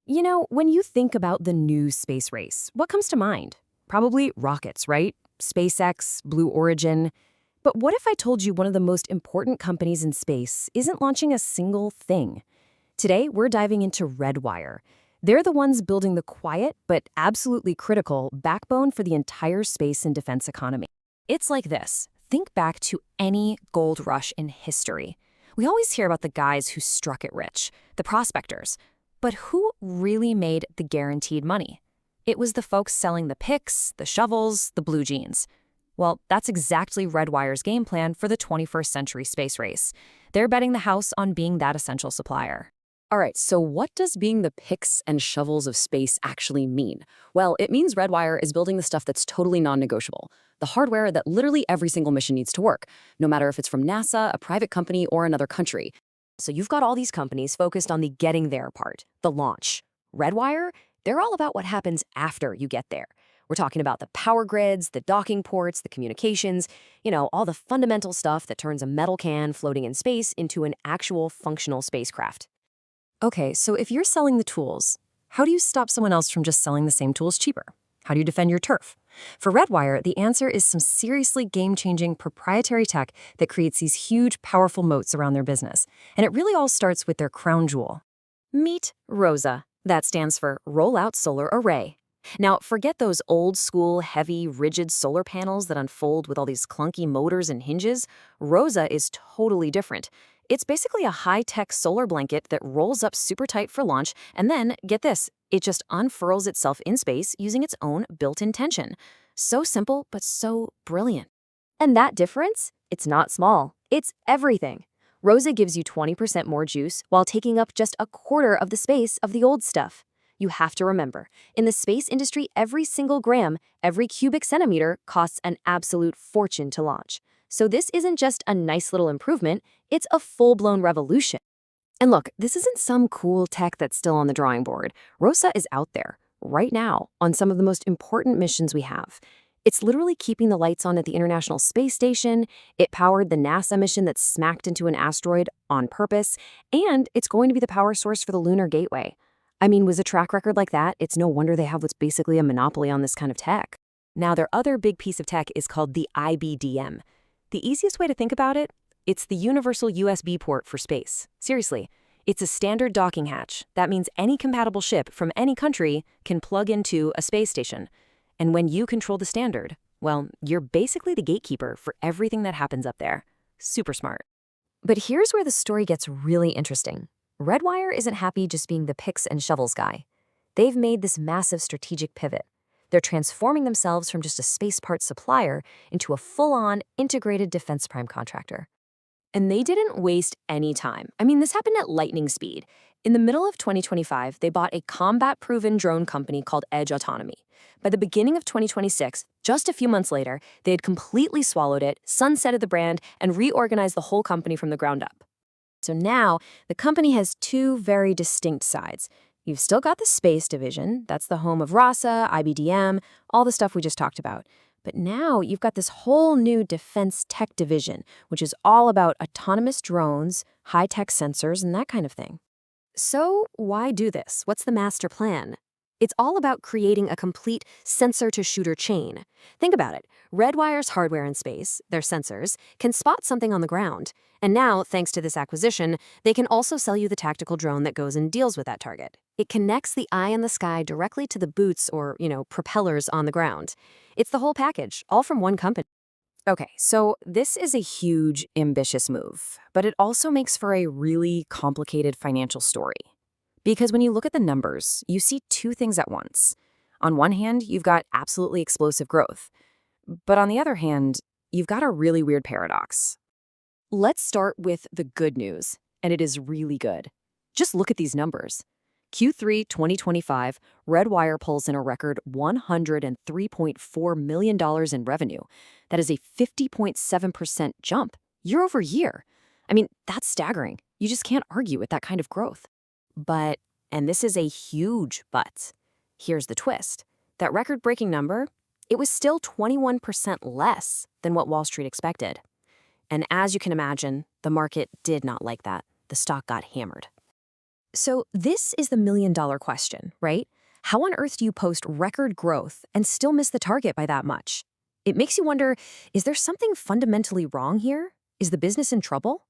When you think about the new space race, what comes to mind? Probably rockets, right? SpaceX, Blue Origin. But what if I told you one of the most important companies in space isn't launching a single thing? Today, we're diving into Redwire. They're the ones building the quiet but absolutely critical backbone for the entire space and defense economy. It's like this. Think back to any gold rush in history. We always hear about the guys who struck it rich, the prospectors. But who really made the guaranteed money? It was the folks selling the picks, the shovels, the blue jeans. Well, that's exactly Redwire's game plan for the 21st century space race. They're betting the house on being that essential supplier. All right, so what does being the picks and shovels of space actually mean? Well, it means Redwire is building the stuff that's totally non-negotiable, the hardware that literally every single mission needs to work, no matter if it's from NASA, a private company, or another country. So you've got all these companies focused on the getting there part, the launch. Redwire, they're all about what happens after you get there. We're talking about the power grids, the docking ports, the communications, all the fundamental stuff that turns a metal can floating in space into an actual functional spacecraft. Okay, so if you're selling the tools, how do you stop someone else from just selling the same tools cheaper? How do you defend your turf? For Redwire, the answer is some seriously game-changing proprietary tech that creates these huge, powerful moats around their business. And it really all starts with their crown jewel. Meet ROSA. That stands for Roll-Out Solar Array. Now, forget those old-school, heavy, rigid solar panels that unfold with all these clunky motors and hinges. ROSA is totally different. It's basically a high-tech solar blanket that rolls up super tight for launch, and then, get this, it just unfurls itself in space using its own built-in tension. So simple, but so brilliant. And that difference? It's not small. It's everything. ROSA gives you 20% more juice while taking up just a quarter of the space of the old stuff. You have to remember, in the space industry, every single gram, every cubic centimeter costs an absolute fortune to launch. So this isn't just a nice little improvement, it's a full-blown revolution. And look, this isn't some cool tech that's still on the drawing board. ROSA is out there, right now, on some of the most important missions we have. It's literally keeping the lights on at the International Space Station, it powered the NASA mission that smacked into an asteroid on purpose, and it's going to be the power source for the Lunar Gateway. I mean, with a track record like that, it's no wonder they have what's basically a monopoly on this kind of tech. Now, their other big piece of tech is called the IBDM. The easiest way to think about it, it's the universal USB port for space. Seriously, it's a standard docking hatch. That means any compatible ship from any country can plug into a space station. And when you control the standard, well, you're basically the gatekeeper for everything that happens up there. Super smart. But here's where the story gets really interesting. Redwire isn't happy just being the picks and shovels guy. They've made this massive strategic pivot. They're transforming themselves from just a space parts supplier into a full-on integrated defense prime contractor. And they didn't waste any time. I mean, this happened at lightning speed. In the middle of 2025, they bought a combat-proven drone company called Edge Autonomy. By the beginning of 2026, just a few months later, they had completely swallowed it, sunsetted the brand, and reorganized the whole company from the ground up. So now, the company has two very distinct sides. You've still got the space division, that's the home of RASA, IBDM, all the stuff we just talked about. But now you've got this whole new defense tech division, which is all about autonomous drones, high-tech sensors, and that kind of thing. So why do this? What's the master plan? It's all about creating a complete sensor-to-shooter chain. Think about it. Redwire's hardware in space, their sensors, can spot something on the ground. And now, thanks to this acquisition, they can also sell you the tactical drone that goes and deals with that target. It connects the eye in the sky directly to the boots or, propellers on the ground. It's the whole package, all from one company. Okay, so this is a huge, ambitious move, but it also makes for a really complicated financial story. Because when you look at the numbers, you see two things at once. On one hand, you've got absolutely explosive growth. But on the other hand, you've got a really weird paradox. Let's start with the good news, and it is really good. Just look at these numbers. Q3 2025, Redwire pulls in a record $103.4 million in revenue. That is a 50.7% jump year over year. I mean, that's staggering. You just can't argue with that kind of growth. But, and this is a huge but, here's the twist. That record-breaking number, it was still 21% less than what Wall Street expected. And as you can imagine, the market did not like that. The stock got hammered. So this is the million-dollar question, right? How on earth do you post record growth and still miss the target by that much? It makes you wonder, is there something fundamentally wrong here? Is the business in trouble?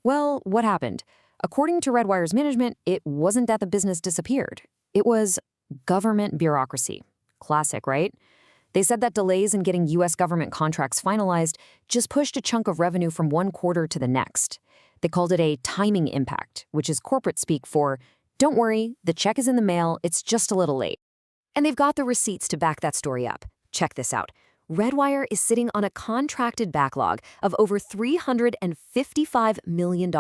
Well, what happened? According to Redwire's management, it wasn't that the business disappeared. It was government bureaucracy. Classic, right? They said that delays in getting U.S. government contracts finalized just pushed a chunk of revenue from one quarter to the next. They called it a timing impact, which is corporate speak for, don't worry, the check is in the mail, it's just a little late. And they've got the receipts to back that story up. Check this out. Redwire is sitting on a contracted backlog of over $355 million.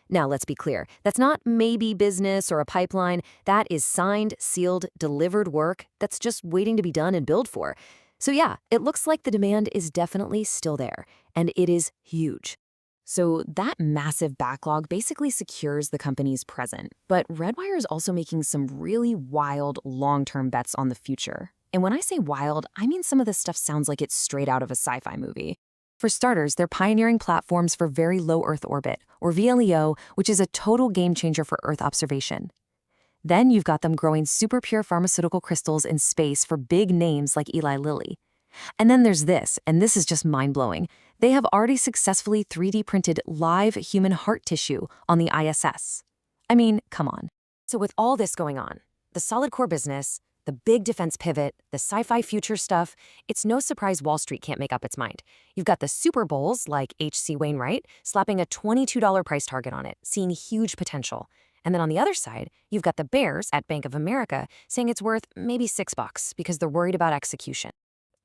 Now, let's be clear. That's not maybe business or a pipeline. That is signed, sealed, delivered work that's just waiting to be done and billed for. So yeah, it looks like the demand is definitely still there, and it is huge. So that massive backlog basically secures the company's present. But Redwire is also making some really wild long-term bets on the future. And when I say wild, I mean some of this stuff sounds like it's straight out of a sci-fi movie. For starters, they're pioneering platforms for very low Earth orbit, or VLEO, which is a total game changer for Earth observation. Then you've got them growing super pure pharmaceutical crystals in space for big names like Eli Lilly. And then there's this, and this is just mind-blowing. They have already successfully 3D printed live human heart tissue on the ISS. I mean, come on. So with all this going on, the solid core business, the big defense pivot, the sci-fi future stuff, it's no surprise Wall Street can't make up its mind. You've got the Super Bowls, like H.C. Wainwright, slapping a $22 price target on it, seeing huge potential. And then on the other side, you've got the bears at Bank of America saying it's worth maybe $6 because they're worried about execution.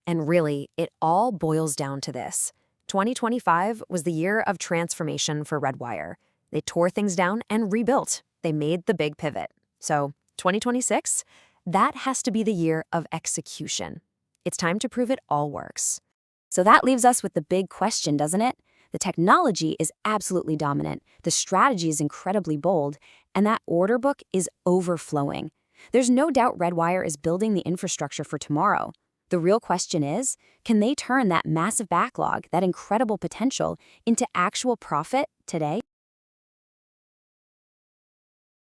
And really, it all boils down to this. 2025 was the year of transformation for Redwire. They tore things down and rebuilt. They made the big pivot. So 2026? That has to be the year of execution. It's time to prove it all works. So that leaves us with the big question, doesn't it? The technology is absolutely dominant, the strategy is incredibly bold, and that order book is overflowing. There's no doubt Redwire is building the infrastructure for tomorrow. The real question is, can they turn that massive backlog, that incredible potential, into actual profit today?